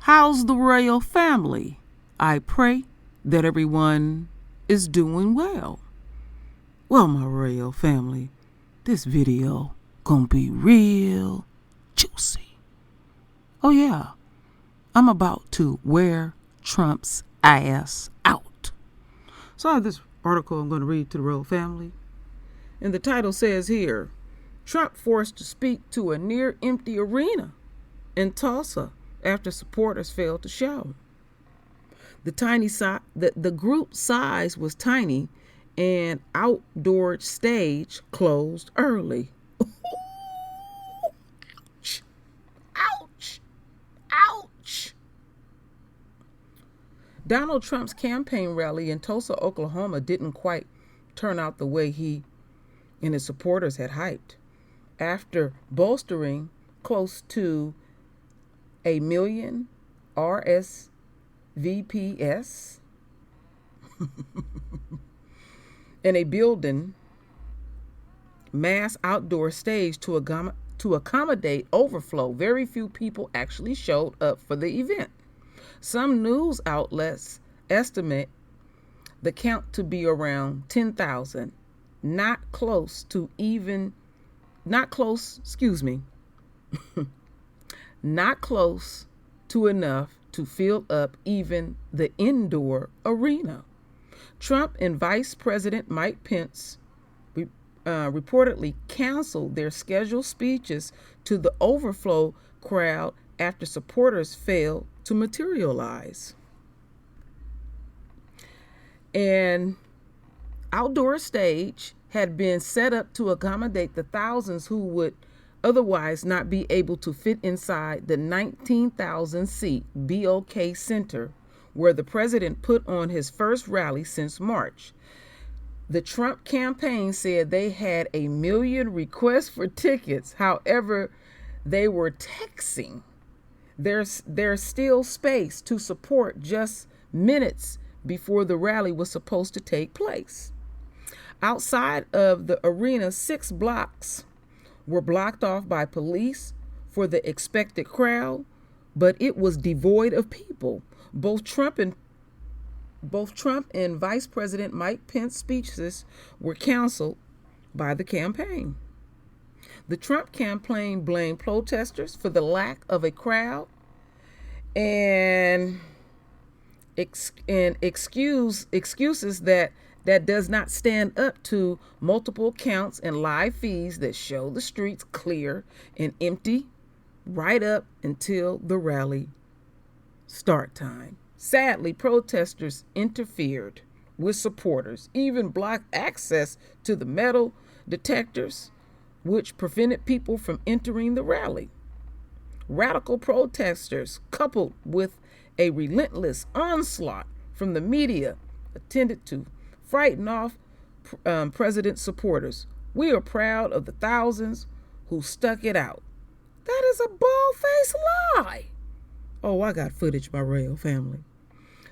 How's the royal family? I pray that everyone is doing well. Well, my royal family, this video gonna be real juicy. Oh yeah, I'm about to wear Trump's ass out. So I have this article I'm going to read to the royal family. And the title says here, Trump forced to speak to a near empty arena in Tulsa after supporters failed to show. The group size was tiny and outdoor stage closed early. Ouch! Ouch! Donald Trump's campaign rally in Tulsa, Oklahoma didn't quite turn out the way he and his supporters had hyped. After bolstering close to 1 million RSVPs in a building mass outdoor stage to accommodate overflow, very few people actually showed up for the event. Some news outlets estimate the count to be around 10,000, not close to enough to fill up even the indoor arena. Trump and Vice President Mike Pence reportedly canceled their scheduled speeches to the overflow crowd after supporters failed to materialize. An outdoor stage had been set up to accommodate the thousands who would otherwise not be able to fit inside the 19,000-seat BOK Center, where the president put on his first rally since March. The Trump campaign said they had 1 million requests for tickets. However, they were texting. There's still space to support just minutes before the rally was supposed to take place. Outside of the arena, 6 blocks were blocked off by police for the expected crowd, but it was devoid of people. Both Trump and Vice President Mike Pence speeches were canceled by the campaign. The Trump campaign blamed protesters for the lack of a crowd and excuses that does not stand up to multiple counts and live feeds that show the streets clear and empty right up until the rally start time. Sadly, protesters interfered with supporters, even blocked access to the metal detectors, which prevented people from entering the rally. Radical protesters, coupled with a relentless onslaught from the media, intended to frighten off president supporters. We are proud of the thousands who stuck it out. That is a bald-faced lie. Oh, I got footage, my royal family.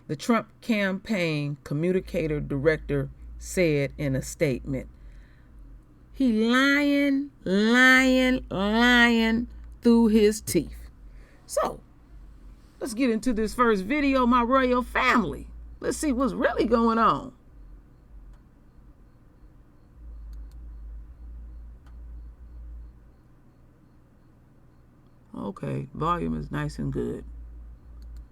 The Trump campaign communicator director said in a statement, he lying through his teeth. So, let's get into this first video, my royal family. Let's see what's really going on. Okay, volume is nice and good.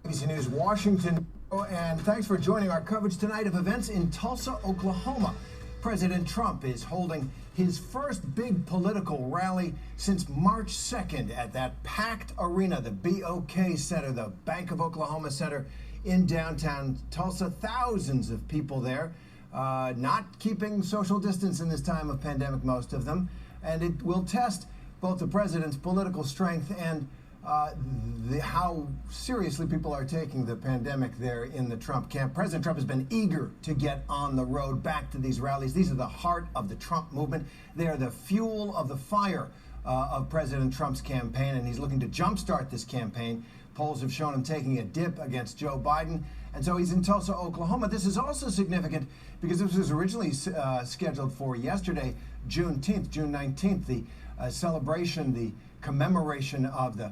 ABC News Washington, and thanks for joining our coverage tonight of events in Tulsa, Oklahoma. President Trump is holding his first big political rally since March 2nd at that packed arena, the BOK Center, the Bank of Oklahoma Center in downtown Tulsa. Thousands of people there, not keeping social distance in this time of pandemic, most of them, and it will test both the president's political strength and how seriously people are taking the pandemic there in the Trump camp. President Trump has been eager to get on the road back to these rallies. These are the heart of the Trump movement. They are the fuel of the fire of President Trump's campaign, and he's looking to jumpstart this campaign. Polls have shown him taking a dip against Joe Biden, and so he's in Tulsa, Oklahoma. This is also significant because this was originally scheduled for yesterday, June 19th, the celebration, the commemoration of the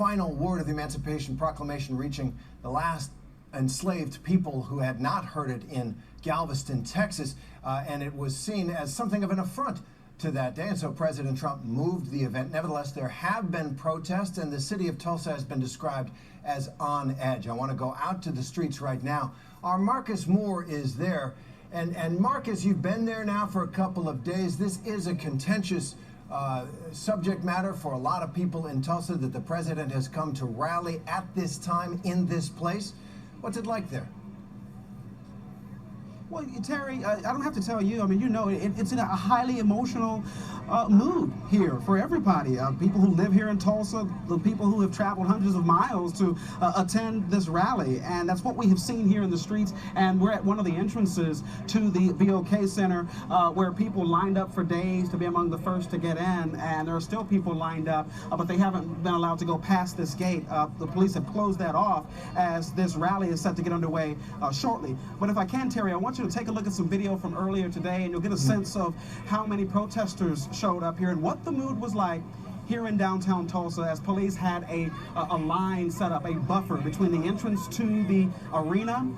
final word of the Emancipation Proclamation reaching the last enslaved people who had not heard it in Galveston, Texas, and it was seen as something of an affront to that day, and so President Trump moved the event. Nevertheless, there have been protests, and the city of Tulsa has been described as on edge. I want to go out to the streets right now. Our Marcus Moore is there, and Marcus, you've been there now for a couple of days. This is a contentious subject matter for a lot of people in Tulsa, that the president has come to rally at this time in this place. What's it like there? Well, Terry, I don't have to tell you. I mean, you know, it's in a highly emotional mood here for everybody. People who live here in Tulsa, the people who have traveled hundreds of miles to attend this rally. And that's what we have seen here in the streets. And we're at one of the entrances to the BOK Center where people lined up for days to be among the first to get in. And there are still people lined up, but they haven't been allowed to go past this gate. The police have closed that off as this rally is set to get underway shortly. But if I can, Terry, I want you to take a look at some video from earlier today, and you'll get a sense of how many protesters showed up here and what the mood was like here in downtown Tulsa as police had a line set up, a buffer between the entrance to the arena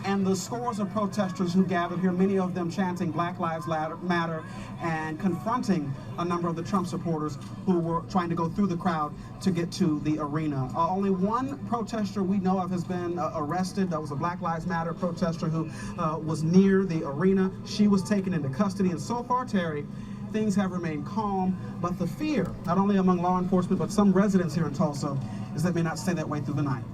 and the scores of protesters who gathered here, many of them chanting Black Lives Matter and confronting a number of the Trump supporters who were trying to go through the crowd to get to the arena. Only one protester we know of has been arrested. That was a Black Lives Matter protester who was near the arena. She was taken into custody, and so far, Terry, things have remained calm, but the fear, not only among law enforcement, but some residents here in Tulsa, is that may not stay that way through the night.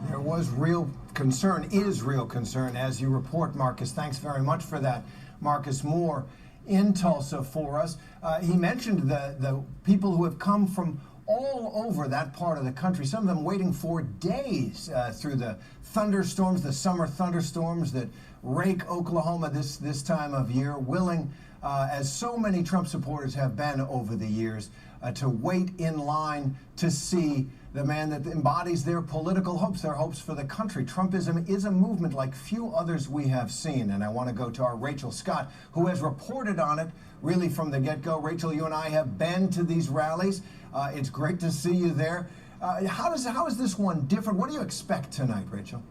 There was real concern, is real concern, as you report, Marcus. Thanks very much for that, Marcus Moore in Tulsa for us. He mentioned the people who have come from all over that part of the country, some of them waiting for days through the thunderstorms, the summer thunderstorms that rake Oklahoma this time of year, willing, as so many Trump supporters have been over the years, to wait in line to see the man that embodies their political hopes, their hopes for the country. Trumpism is a movement like few others we have seen. And I want to go to our Rachel Scott, who has reported on it really from the get-go. Rachel, you and I have been to these rallies. It's great to see you there. How is this one different? What do you expect tonight, Rachel?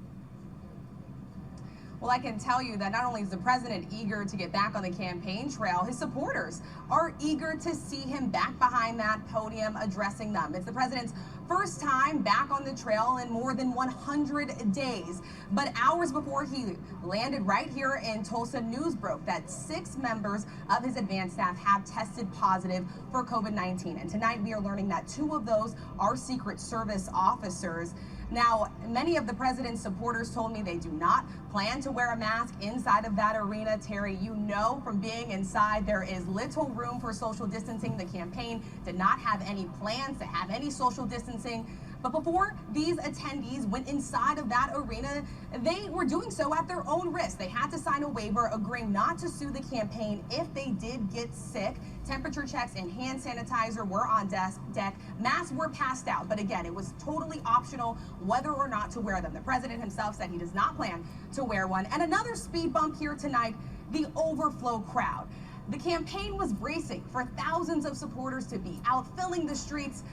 Well, I can tell you that not only is the president eager to get back on the campaign trail, his supporters are eager to see him back behind that podium addressing them. It's the president's first time back on the trail in more than 100 days. But hours before he landed right here in Tulsa, news broke that 6 members of his advance staff have tested positive for COVID-19. And tonight we are learning that 2 of those are Secret Service officers. Now, many of the president's supporters told me they do not plan to wear a mask inside of that arena. Terry, you know from being inside, there is little room for social distancing. The campaign did not have any plans to have any social distancing. But before these attendees went inside of that arena, they were doing so at their own risk. They had to sign a waiver agreeing not to sue the campaign if they did get sick. Temperature checks and hand sanitizer were on deck. Masks were passed out. But again, it was totally optional whether or not to wear them. The president himself said he does not plan to wear one. And another speed bump here tonight, the overflow crowd. The campaign was bracing for thousands of supporters to be out filling the streets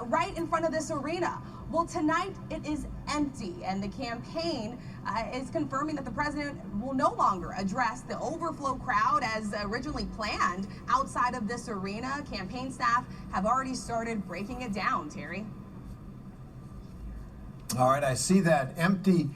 right in front of this arena. Well, tonight it is empty, and the campaign is confirming that the president will no longer address the overflow crowd as originally planned outside of this arena. Campaign staff have already started breaking it down, Terry. All right, I see that empty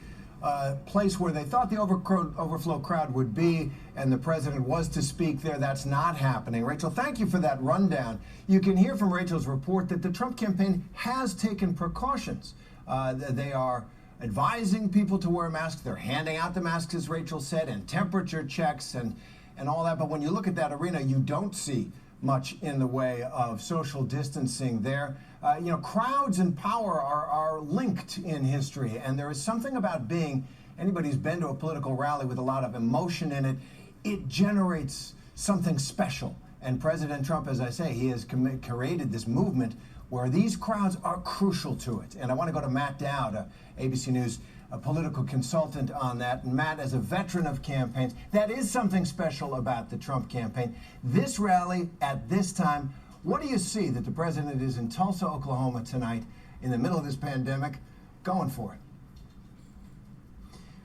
place where they thought the overflow crowd would be, and the president was to speak there. That's not happening. Rachel, thank you for that rundown. You can hear from Rachel's report that the Trump campaign has taken precautions. They are advising people to wear masks. They're handing out the masks, as Rachel said, and temperature checks and all that. But when you look at that arena, you don't see much in the way of social distancing there. You know, crowds and power are linked in history, and there is something about being, anybody who's been to a political rally with a lot of emotion in it, it generates something special. And President Trump, as I say, he has created this movement where these crowds are crucial to it. And I want to go to Matt Dowd, ABC News, a political consultant on that. And Matt, as a veteran of campaigns, that is something special about the Trump campaign. This rally at this time, what do you see that the president is in Tulsa, Oklahoma tonight, in the middle of this pandemic, going for it.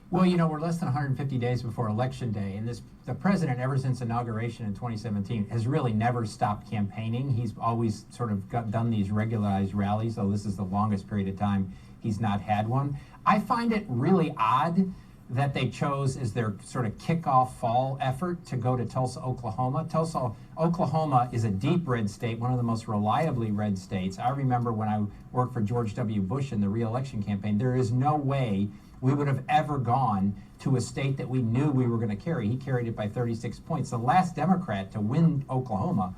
Well, you know, we're less than 150 days before Election Day, and the president, ever since inauguration in 2017, has really never stopped campaigning. He's always sort of done these regularized rallies, though this is the longest period of time he's not had one. I find it really odd that they chose as their sort of kickoff fall effort to go to Tulsa, Oklahoma. Tulsa, Oklahoma is a deep red state, one of the most reliably red states. I remember when I worked for George W. Bush in the re-election campaign, there is no way we would have ever gone to a state that we knew we were going to carry. He carried it by 36 points. The last Democrat to win Oklahoma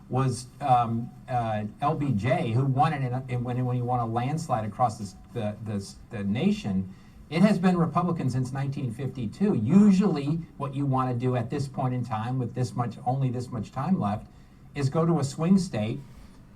was LBJ, who won it when he won a landslide across the nation. It has been Republican since 1952. Usually what you want to do at this point in time with only this much time left is go to a swing state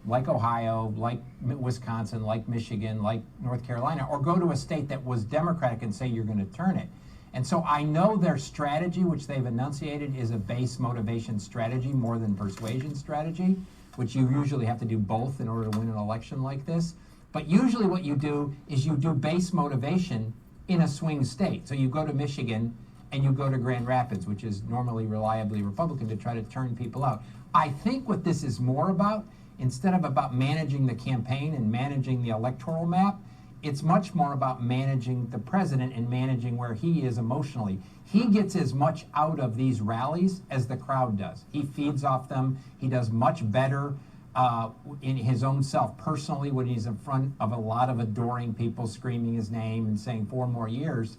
like Ohio, like Wisconsin, like Michigan, like North Carolina, or go to a state that was Democratic and say you're going to turn it. And so I know their strategy, which they've enunciated, is a base motivation strategy more than persuasion strategy, which you usually have to do both in order to win an election like this. But usually what you do is you do base motivation in a swing state. So you go to Michigan and you go to Grand Rapids, which is normally reliably Republican, to try to turn people out. I think what this is more about, instead of about managing the campaign and managing the electoral map, it's much more about managing the president and managing where he is emotionally. He gets as much out of these rallies as the crowd does. He feeds off them. He does much better in his own self personally when he's in front of a lot of adoring people screaming his name and saying 4 more years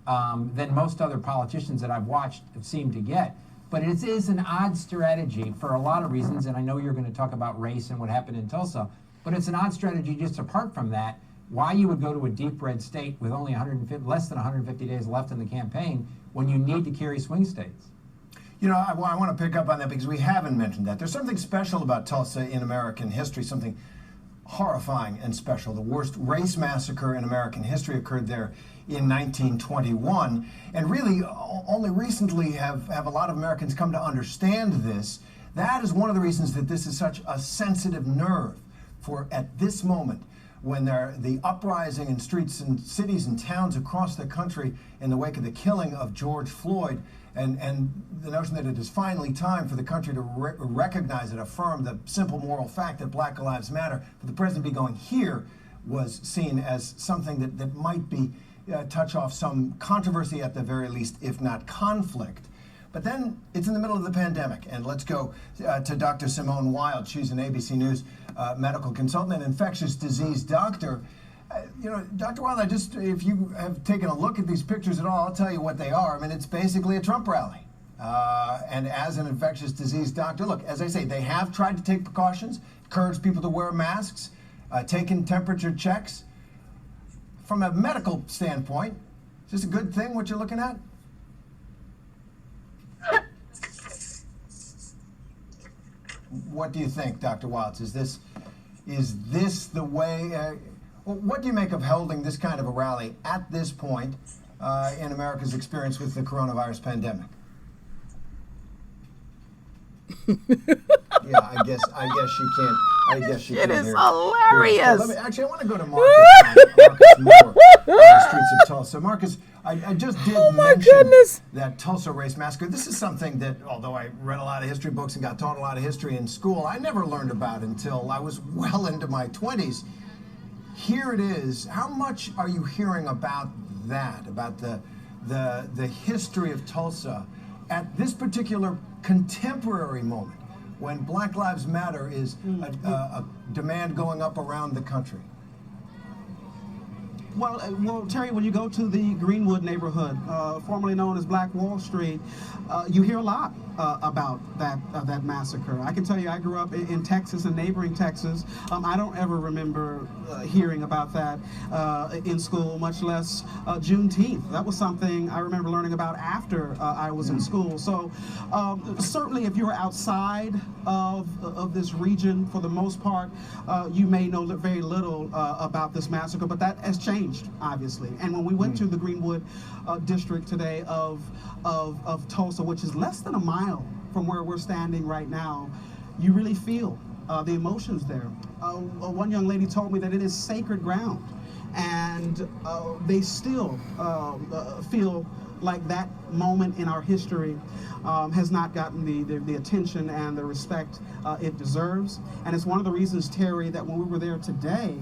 than most other politicians that I've watched seem to get. But it is an odd strategy for a lot of reasons, and I know you're going to talk about race and what happened in Tulsa, but it's an odd strategy just apart from that, why you would go to a deep red state with only less than 150 days left in the campaign when you need to carry swing states. You know, I want to pick up on that because we haven't mentioned that. There's something special about Tulsa in American history, something horrifying and special. The worst race massacre in American history occurred there in 1921. And really, only recently have a lot of Americans come to understand this. That is one of the reasons that this is such a sensitive nerve for, at this moment, when the uprising in streets and cities and towns across the country in the wake of the killing of George Floyd, and the notion that it is finally time for the country to recognize and affirm the simple moral fact that Black Lives Matter, for the president to be going here was seen as something that might be touch off some controversy at the very least, if not conflict. But then it's in the middle of the pandemic, and let's go to Dr. Simone Wild. She's an ABC News medical consultant and infectious disease doctor. You know, Dr. Wild, if you have taken a look at these pictures at all, I'll tell you what they are. I mean, it's basically a Trump rally. And as an infectious disease doctor, look, as I say, they have tried to take precautions, encourage people to wear masks, taken temperature checks. From a medical standpoint, is this a good thing, what you're looking at? What do you think, Dr. Wilds? Is this the way? What do you make of holding this kind of a rally at this point in America's experience with the coronavirus pandemic? Yeah, I guess she can't. I guess she can't. It is hear hilarious. Actually, I want to go to Marcus. Marcus Moore on the streets of Tulsa. Marcus, I just did mention that Tulsa race massacre. This is something that, although I read a lot of history books and got taught a lot of history in school, I never learned about until I was well into my 20s. Here it is. How much are you hearing about that, about the history of Tulsa at this particular contemporary moment when Black Lives Matter is a demand going up around the country? Well, Terry, when you go to the Greenwood neighborhood, formerly known as Black Wall Street, you hear a lot about that massacre. I can tell you, I grew up in Texas and neighboring Texas. I don't ever remember hearing about that in school, much less Juneteenth. That was something I remember learning about after I was in school. So certainly, if you're outside of this region, for the most part, you may know very little about this massacre. But that has changed, obviously. And when we went to the Greenwood district today of Tulsa, which is less than a mile from where we're standing right now, you really feel the emotions there. one young lady told me that it is sacred ground, and they still feel like that moment in our history has not gotten the attention and the respect it deserves. And it's one of the reasons, Terry, that when we were there today,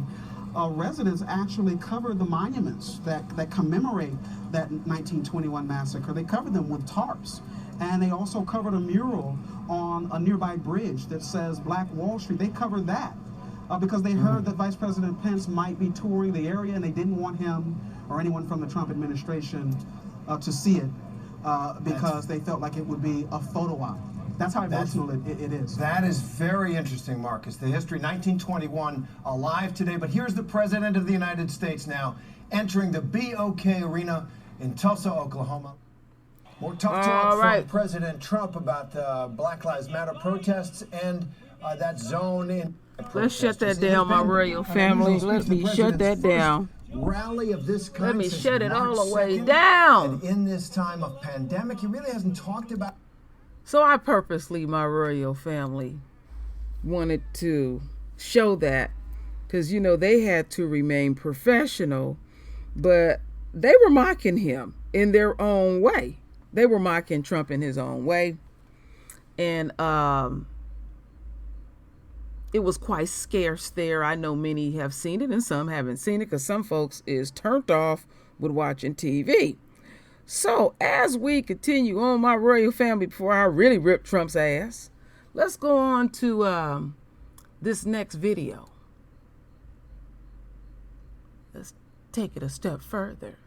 residents actually covered the monuments that commemorate that 1921 massacre. They covered them with tarps. And they also covered a mural on a nearby bridge that says Black Wall Street. They covered that because they heard that Vice President Pence might be touring the area, and they didn't want him or anyone from the Trump administration to see it because they felt like it would be a photo op. That's how emotional it is. That is very interesting, Marcus. The history, 1921, alive today. But here's the President of the United States now entering the BOK Arena in Tulsa, Oklahoma. More tough talk from President Trump about the Black Lives Matter protests and that zone in. Let's shut that down, my royal family. Let me shut that down. Rally of this kind. Let me shut it all the way 2nd, down. And in this time of pandemic, he really hasn't talked about. So I purposely, my royal family, wanted to show that because, you know, they had to remain professional, but they were mocking him in their own way. They were mocking Trump in his own way. And it was quite scarce there. I know many have seen it and some haven't seen it because some folks is turned off with watching TV. So as we continue on, my royal family, before I really rip Trump's ass, let's go on to this next video. Let's take it a step further.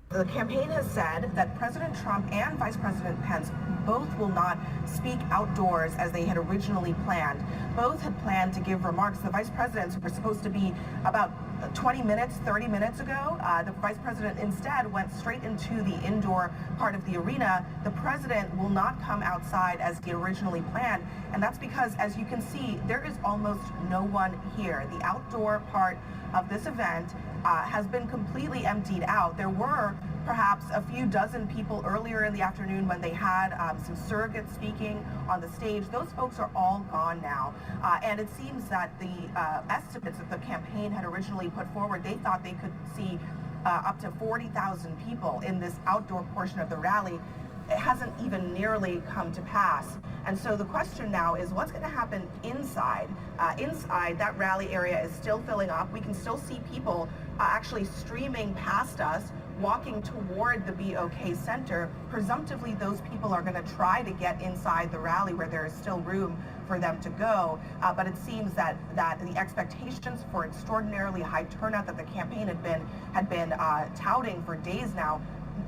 The campaign has said that President Trump and Vice President Pence both will not speak outdoors as they had originally planned. Both had planned to give remarks. The vice presidents were supposed to be about 20 minutes, 30 minutes ago. The vice president instead went straight into the indoor part of the arena. The president will not come outside as he originally planned, and that's because, as you can see, there is almost no one here. The outdoor part of this event has been completely emptied out. There were perhaps a few dozen people earlier in the afternoon when they had some surrogates speaking on the stage. Those folks are all gone now. And it seems that the estimates that the campaign had originally put forward, they thought they could see up to 40,000 people in this outdoor portion of the rally. It hasn't even nearly come to pass. And so the question now is what's going to happen inside? Inside, that rally area is still filling up. We can still see people actually streaming past us, walking toward the BOK Center. Presumptively, those people are going to try to get inside the rally where there is still room for them to go. But it seems that the expectations for extraordinarily high turnout that the campaign had been touting for days now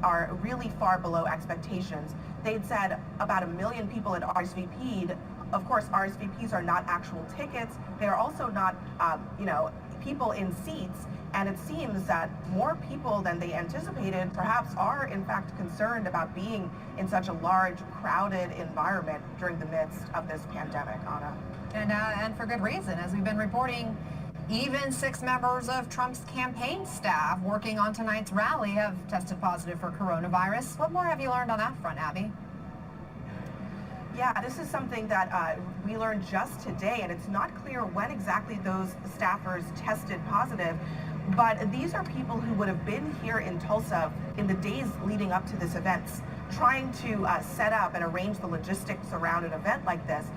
are really far below expectations. They'd said about 1 million people had RSVP'd. Of course, RSVPs are not actual tickets. They are also not, people in seats. And it seems that more people than they anticipated perhaps are in fact concerned about being in such a large, crowded environment during the midst of this pandemic, Anna. And for good reason. As we've been reporting, even 6 members of Trump's campaign staff working on tonight's rally have tested positive for coronavirus. What more have you learned on that front, Abby? Yeah, this is something that we learned just today, and it's not clear when exactly those staffers tested positive. But these are people who would have been here in Tulsa in the days leading up to this event, trying to set up and arrange the logistics around an event like this.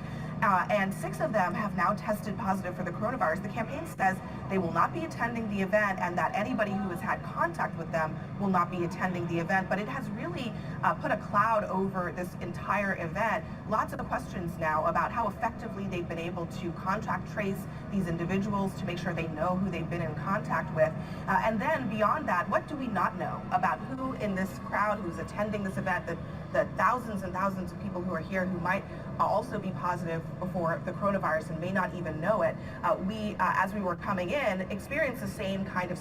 And 6 of them have now tested positive for the coronavirus. The campaign says they will not be attending the event and that anybody who has had contact with them will not be attending the event. But it has really put a cloud over this entire event. Lots of questions now about how effectively they've been able to contact trace these individuals to make sure they know who they've been in contact with. And then beyond that, what do we not know about who in this crowd who's attending this event, the thousands and thousands of people who are here who might also be positive for the coronavirus and may not even know it. We, as we were coming in, experienced the same kind of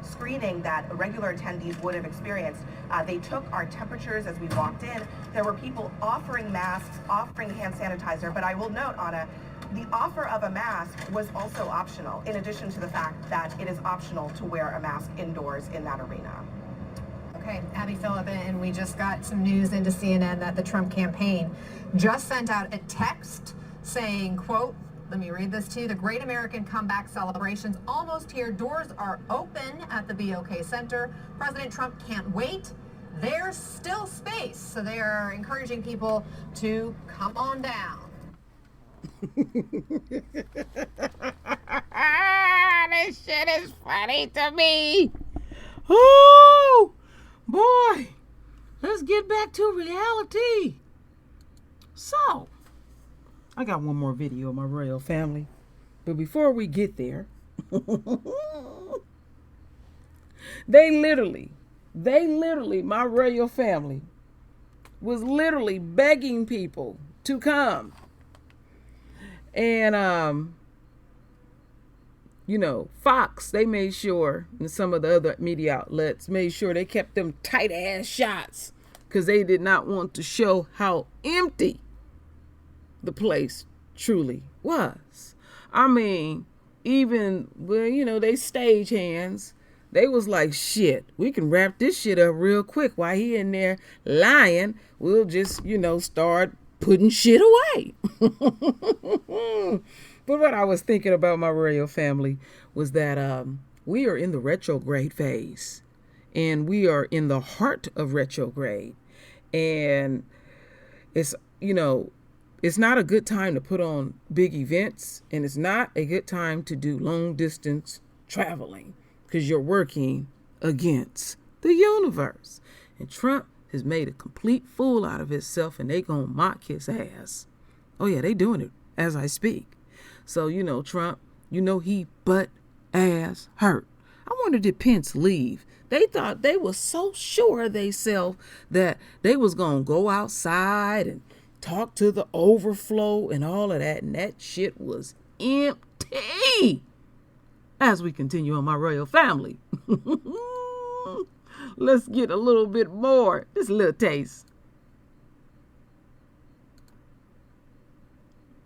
screening that regular attendees would have experienced. They took our temperatures as we walked in. There were people offering masks, offering hand sanitizer, but I will note, Anna, the offer of a mask was also optional, in addition to the fact that it is optional to wear a mask indoors in that arena. Okay, Abby Phillip, and we just got some news into CNN that the Trump campaign just sent out a text saying, quote, let me read this to you. The Great American Comeback celebrations almost here. Doors are open at the BOK Center. President Trump can't wait. There's still space. So they are encouraging people to come on down. This shit is funny to me. Oh, boy. Let's get back to reality. So, I got one more video of my royal family. But before we get there, they literally, my royal family was literally begging people to come. And, you know, Fox, they made sure, and some of the other media outlets made sure they kept them tight ass shots because they did not want to show how empty the place truly was. I mean, even, well, you know, they stagehands, they was like, shit, we can wrap this shit up real quick while he in there lying. We'll just, you know, start putting shit away. But what I was thinking about my royal family was that we are in the retrograde phase, and we are in the heart of retrograde. And it's, you know, it's not a good time to put on big events, and it's not a good time to do long distance traveling because you're working against the universe. And Trump has made a complete fool out of himself, and they gonna mock his ass. Oh yeah, they doing it as I speak. So, you know, Trump, you know, he butt ass hurt. I wonder, did Pence leave? They thought, they were so sure of themselves that they was going to go outside and talk to the overflow and all of that. And that shit was empty. As we continue on my royal family. Let's get a little bit more. Just a little taste.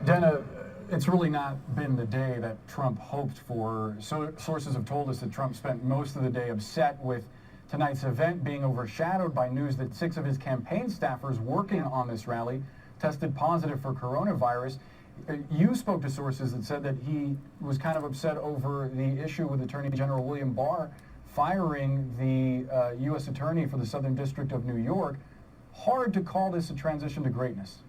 Dana, it's really not been the day that Trump hoped for. So sources have told us that Trump spent most of the day upset with tonight's event being overshadowed by news that 6 of his campaign staffers working on this rally tested positive for coronavirus. You spoke to sources that said that he was kind of upset over the issue with Attorney General William Barr firing the U.S. Attorney for the Southern District of New York. Hard to call this a transition to greatness.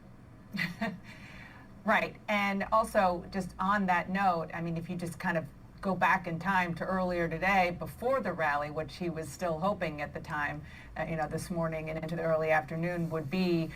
Right. And also, just on that note, I mean, if you just kind of go back in time to earlier today, before the rally, which he was still hoping at the time, you know, this morning and into the early afternoon, would be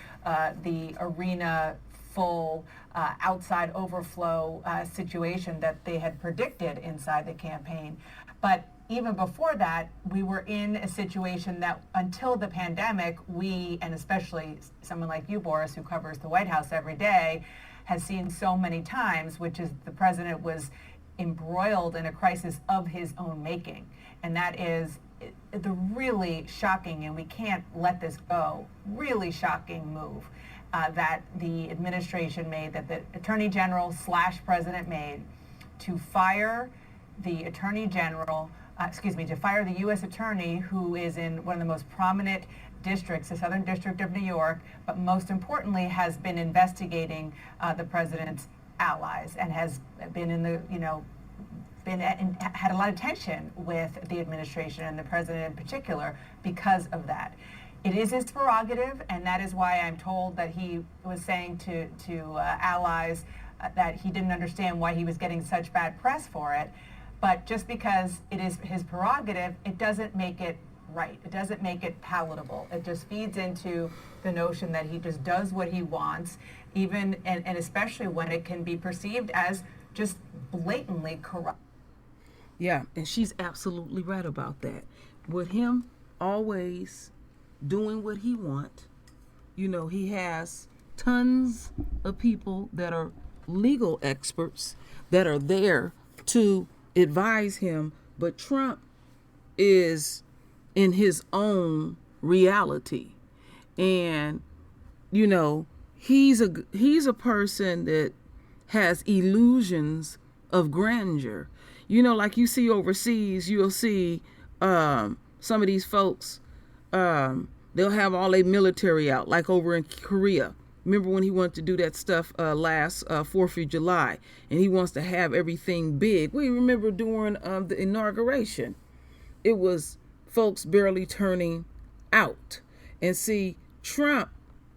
the arena full outside overflow situation that they had predicted inside the campaign. But even before that, we were in a situation that until the pandemic, we, and especially someone like you, Boris, who covers the White House every day, has seen so many times, which is the president was embroiled in a crisis of his own making. And that is the really shocking, and we can't let this go, really shocking move that the administration made, that the Attorney General / President made, to fire the Attorney General, to fire the U.S. Attorney who is in one of the most prominent districts, the Southern District of New York, but most importantly has been investigating the president's allies and has been in the, you know, had a lot of tension with the administration and the president in particular because of that. It is his prerogative, and that is why I'm told that he was saying to allies that he didn't understand why he was getting such bad press for it. But just because it is his prerogative, it doesn't make it right. It doesn't make it palatable. It just feeds into the notion that he just does what he wants, even and especially when it can be perceived as just blatantly corrupt. Yeah, and she's absolutely right about that. With him always doing what he wants, you know, he has tons of people that are legal experts that are there to advise him, but Trump is in his own reality. And, you know, he's a person that has illusions of grandeur. You know, like you see overseas, you'll see some of these folks They'll have all their military out, like over in Korea. Remember when he wanted to do that stuff last 4th of July, and he wants to have everything big. We remember during the inauguration, it was folks barely turning out. And see, Trump,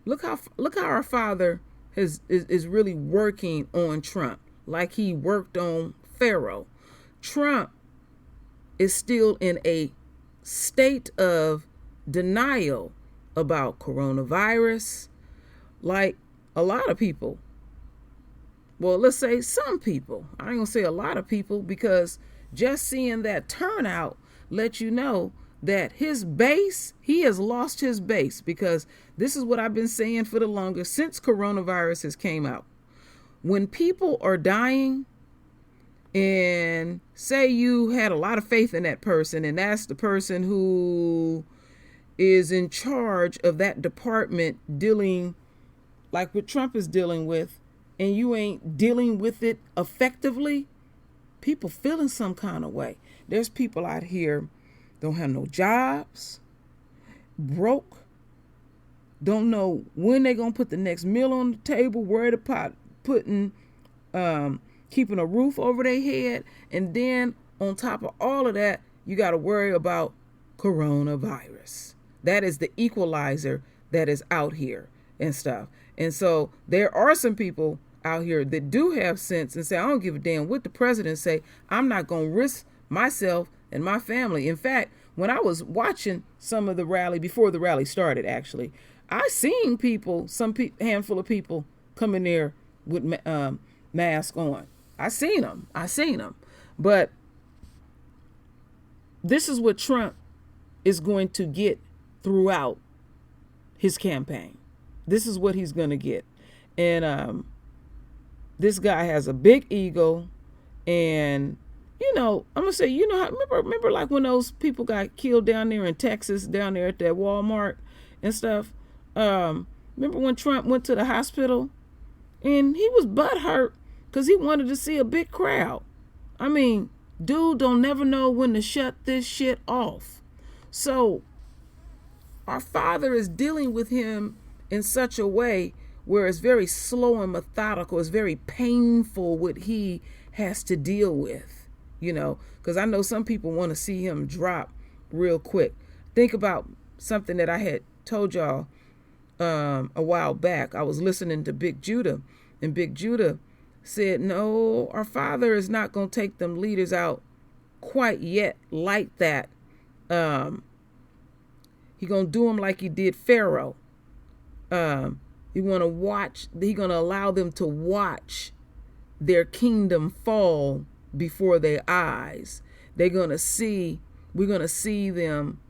look how our father is really working on Trump, like he worked on Pharaoh. Trump is still in a state of denial about coronavirus, like a lot of people. Well, let's say some people. I ain't gonna say a lot of people, because just seeing that turnout lets you know that his base, he has lost his base, because this is what I've been saying for the longest since coronavirus has came out. When people are dying, and say you had a lot of faith in that person, and that's the person who is in charge of that department dealing like what Trump is dealing with, and you ain't dealing with it effectively, people feeling some kind of way. There's people out here don't have no jobs, broke, don't know when they're going to put the next meal on the table, worried about keeping a roof over their head. And then on top of all of that, you got to worry about coronavirus. That is the equalizer that is out here and stuff. And so there are some people out here that do have sense and say, I don't give a damn what the president say. I'm not going to risk myself and my family. In fact, when I was watching some of the rally, before the rally started, actually, I seen people, handful of people come in there with mask on. I seen them. But this is what Trump is going to get throughout his campaign. This is what he's going to get. And this guy has a big ego. And, I'm going to say, remember like when those people got killed down there in Texas, down there at that Walmart and stuff? Remember when Trump went to the hospital and he was butthurt because he wanted to see a big crowd. I mean, dude don't never know when to shut this shit off. So our Father is dealing with him in such a way where it's very slow and methodical. It's very painful what he has to deal with, because I know some people want to see him drop real quick. Think about something that I had told y'all a while back. I was listening to Big Judah, and Big Judah said, no, our Father is not going to take them leaders out quite yet like that. He going to do them like he did Pharaoh. He going to allow them to watch their kingdom fall before their eyes. We're going to see them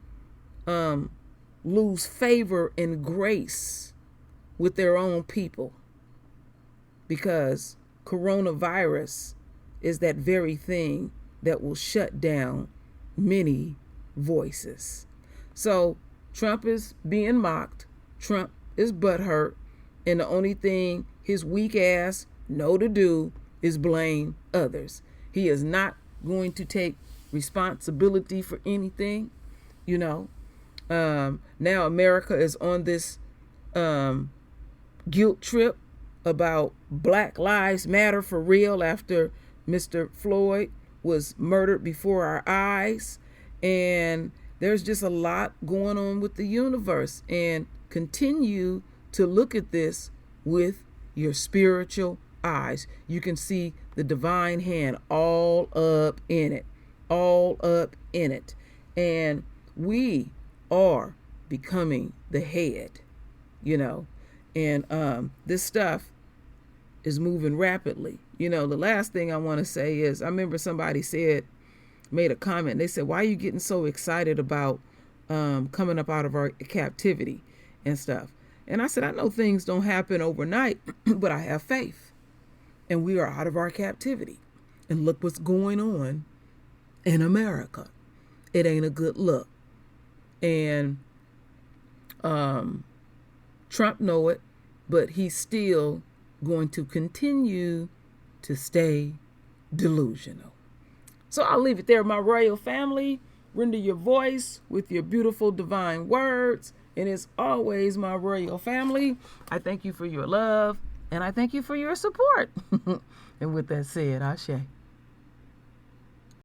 lose favor and grace with their own people, because coronavirus is that very thing that will shut down many voices. So Trump is being mocked. Trump is butthurt. And the only thing his weak ass know to do is blame others. He is not going to take responsibility for anything, Now America is on this guilt trip about Black Lives Matter for real after Mr. Floyd was murdered before our eyes. And there's just a lot going on with the universe. And continue to look at this with your spiritual eyes. You can see the divine hand all up in it. And we are becoming the head, and this stuff is moving rapidly. The last thing I want to say is, I remember somebody made a comment. They said, why are you getting so excited about coming up out of our captivity and stuff? And I said, I know things don't happen overnight, but I have faith. And we are out of our captivity. And look what's going on in America. It ain't a good look. And Trump know it, but he's still going to continue to stay delusional. So I'll leave it there, my royal family. render your voice with your beautiful divine words. And as always, my royal family, I thank you for your love and I thank you for your support. And with that said, Ashe.